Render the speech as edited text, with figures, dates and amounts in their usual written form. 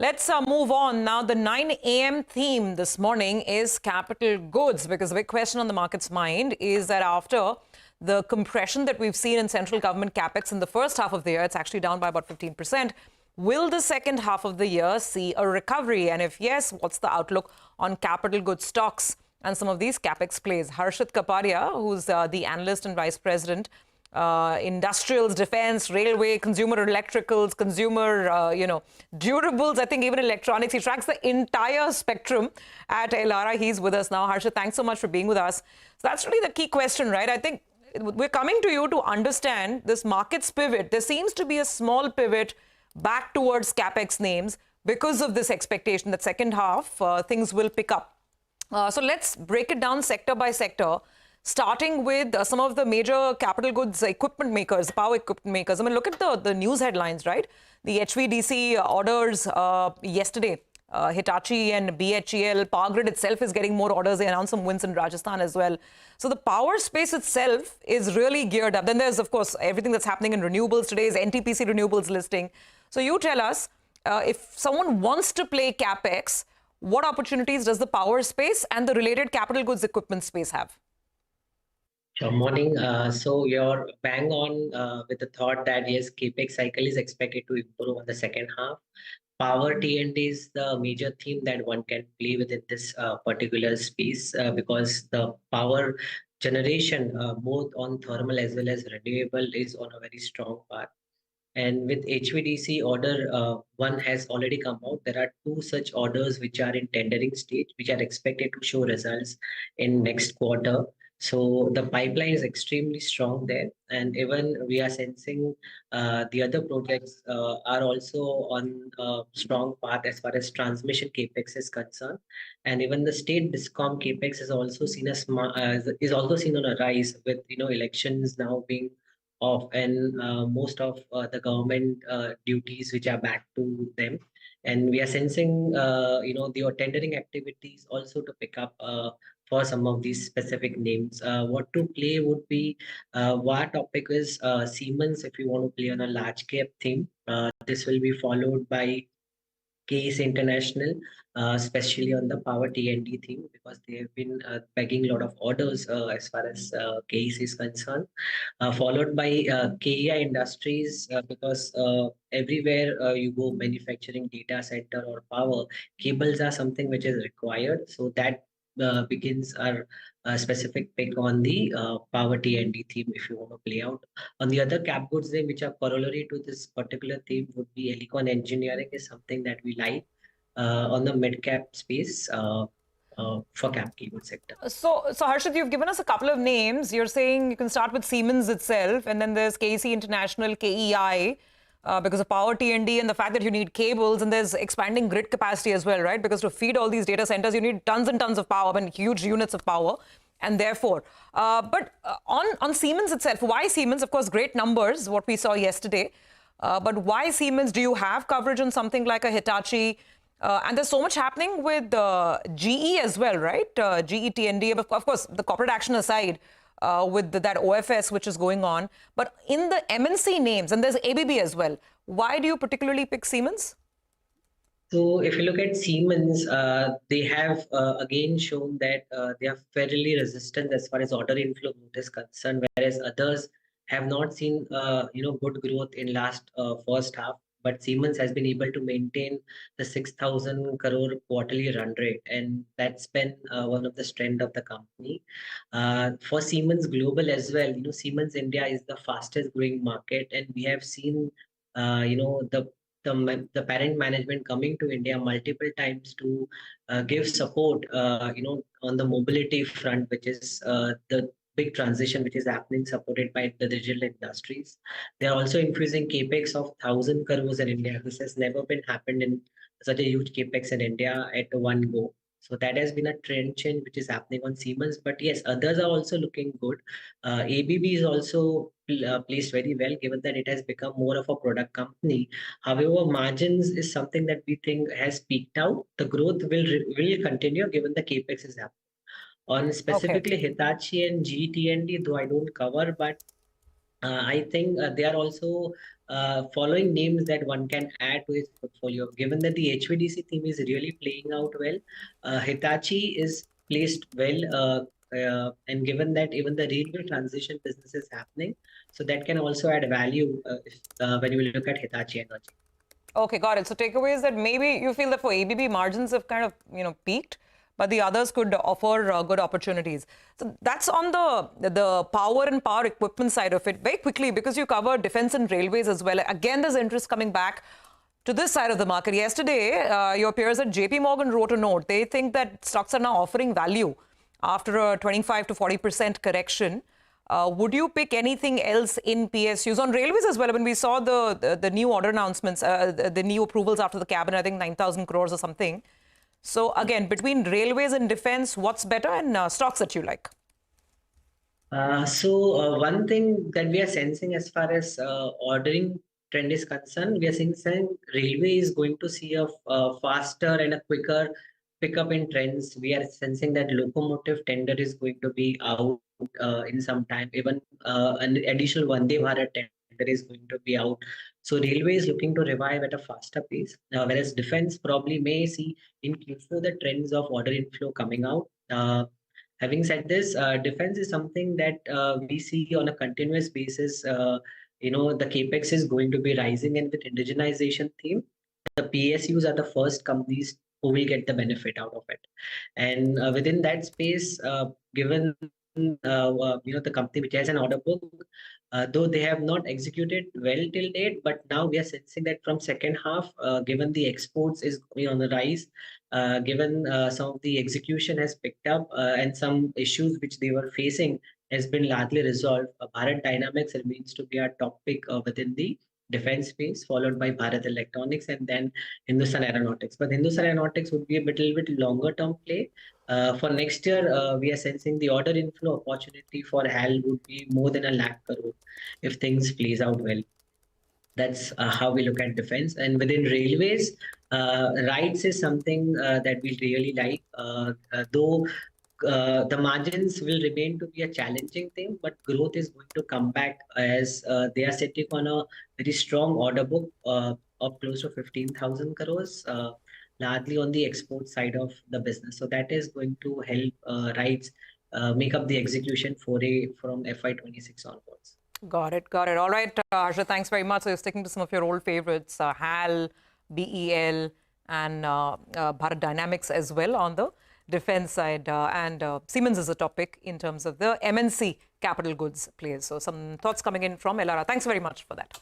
Let's move on. Now, the 9 a.m. theme this morning is capital goods, because the big question on the market's mind is that after the compression that we've seen in central government capex in the first half of the year, it's actually down by about 15%. Will the second half of the year see a recovery? And if yes, what's the outlook on capital goods stocks and some of these capex plays? Harshit Kapadia, who's the analyst and vice president, industrials, defense, railway, consumer electricals, consumer, durables, I think even electronics. He tracks the entire spectrum at Elara. He's with us now. Harshit, thanks so much for being with us. So that's really the key question, right? I think we're coming to you to understand this market's pivot. There seems to be a small pivot back towards capex names because of this expectation that second half things will pick up. So let's break it down sector by sector, starting with some of the major capital goods equipment makers, power equipment makers. I mean, look at the news headlines, right? The HVDC orders yesterday, Hitachi and BHEL, Power Grid itself is getting more orders. They announced some wins in Rajasthan as well. So the power space itself is really geared up. Then there's, of course, everything that's happening in renewables. Today's NTPC renewables listing. So you tell us, if someone wants to play capex, what opportunities does the power space and the related capital goods equipment space have? Good morning. So you're bang on with the thought that yes, capex cycle is expected to improve on the second half. Power T&D is the major theme that one can play within this particular space because the power generation, both on thermal as well as renewable, is on a very strong path. And with HVDC order, one has already come out. There are two such orders which are in tendering stage, which are expected to show results in next quarter. So the pipeline is extremely strong there, and even we are sensing the other projects are also on a strong path as far as transmission capex is concerned, and even the state discom capex is also seen is also seen on a rise with elections now being off and most of the government duties which are back to them, and we are sensing the tendering activities also to pick up for some of these specific names. What to play would be one topic is Siemens. If you want to play on a large cap theme, this will be followed by Case International, especially on the power T&D theme, because they have been bagging a lot of orders as far as Case is concerned, followed by KEI Industries, because everywhere you go, manufacturing, data center or power, cables are something which is required. So that begins our specific pick on the power T&D theme if you want to play out. On the other cap goods name, which are corollary to this particular theme, would be Helicon Engineering is something that we like on the mid cap space for cap cable sector. So Harshit, you've given us a couple of names. You're saying you can start with Siemens itself, and then there's KC International, KEI, because of power T&D and the fact that you need cables, and there's expanding grid capacity as well, right? Because to feed all these data centers, you need tons and tons of power and huge units of power. And therefore, but on Siemens itself, why Siemens? Of course, great numbers, what we saw yesterday. But why Siemens? Do you have coverage on something like a Hitachi? And there's so much happening with GE as well, right? GE T&D, of course, the corporate action aside, with that OFS which is going on. But in the MNC names, and there's ABB as well, why do you particularly pick Siemens? So if you look at Siemens, they have again shown that they are fairly resistant as far as order inflow is concerned, whereas others have not seen good growth in last first half. But Siemens has been able to maintain the 6,000 crore quarterly run rate, and that's been one of the strength of the company. For Siemens Global as well, Siemens India is the fastest growing market, and we have seen the parent management coming to India multiple times to give support, on the mobility front, which is the big transition which is happening, supported by the digital industries. They are also infusing capex of 1,000 crores in India. This has never been happened in such a huge capex in India at one go. So that has been a trend change which is happening on Siemens. But yes, others are also looking good. ABB is also placed very well, given that it has become more of a product company. However, margins is something that we think has peaked out. The growth will continue given the capex is happening. On specifically Hitachi and GE T&D, though I don't cover, but I think they are also following names that one can add to his portfolio. Given that the HVDC theme is really playing out well, Hitachi is placed well, and given that even the railway transition business is happening, so that can also add value when you look at Hitachi Energy. Okay, got it. So takeaway is that maybe you feel that for ABB margins have kind of, peaked, but the others could offer good opportunities. So that's on the power and power equipment side of it. Very quickly, because you cover defense and railways as well. Again, there's interest coming back to this side of the market. Yesterday, your peers at JP Morgan wrote a note. They think that stocks are now offering value after a 25 to 40% correction. Would you pick anything else in PSUs on railways as well? When we saw the new order announcements, the new approvals after the cabinet, I think 9,000 crores or something. So again, between railways and defense, what's better, and stocks that you like? One thing that we are sensing as far as ordering trend is concerned, we are sensing railway is going to see a faster and a quicker pickup in trends. We are sensing that locomotive tender is going to be out in some time. Even an additional Vande Bharat tender is going to be out. So railway is looking to revive at a faster pace, whereas defense probably may see in Q4 the trends of order inflow coming out. Having said this, defense is something that we see on a continuous basis. The capex is going to be rising, and with indigenization theme, the PSUs are the first companies who will get the benefit out of it. And within that space, given the company which has an order book, though they have not executed well till date, but now we are sensing that from second half, given the exports is on the rise, given some of the execution has picked up, and some issues which they were facing has been largely resolved. Bharat Dynamics remains to be our top pick within the defense space, followed by Bharat Electronics and then Hindustan Aeronautics. But Hindustan Aeronautics would be a little bit longer term play. For next year, we are sensing the order inflow opportunity for HAL would be more than 1 lakh crore if things plays out well. That's how we look at defense. And within railways, rights is something that we really like, though the margins will remain to be a challenging thing, but growth is going to come back as they are sitting on a very strong order book of close to 15,000 crores, largely on the export side of the business. So that is going to help rights make up the execution foray from FY26 onwards. Got it. Got it. All right, Harshit, thanks very much. So you're sticking to some of your old favorites, HAL, BEL, and Bharat Dynamics as well on the defense side. And Siemens is a topic in terms of the MNC capital goods plays. So some thoughts coming in from Elara. Thanks very much for that.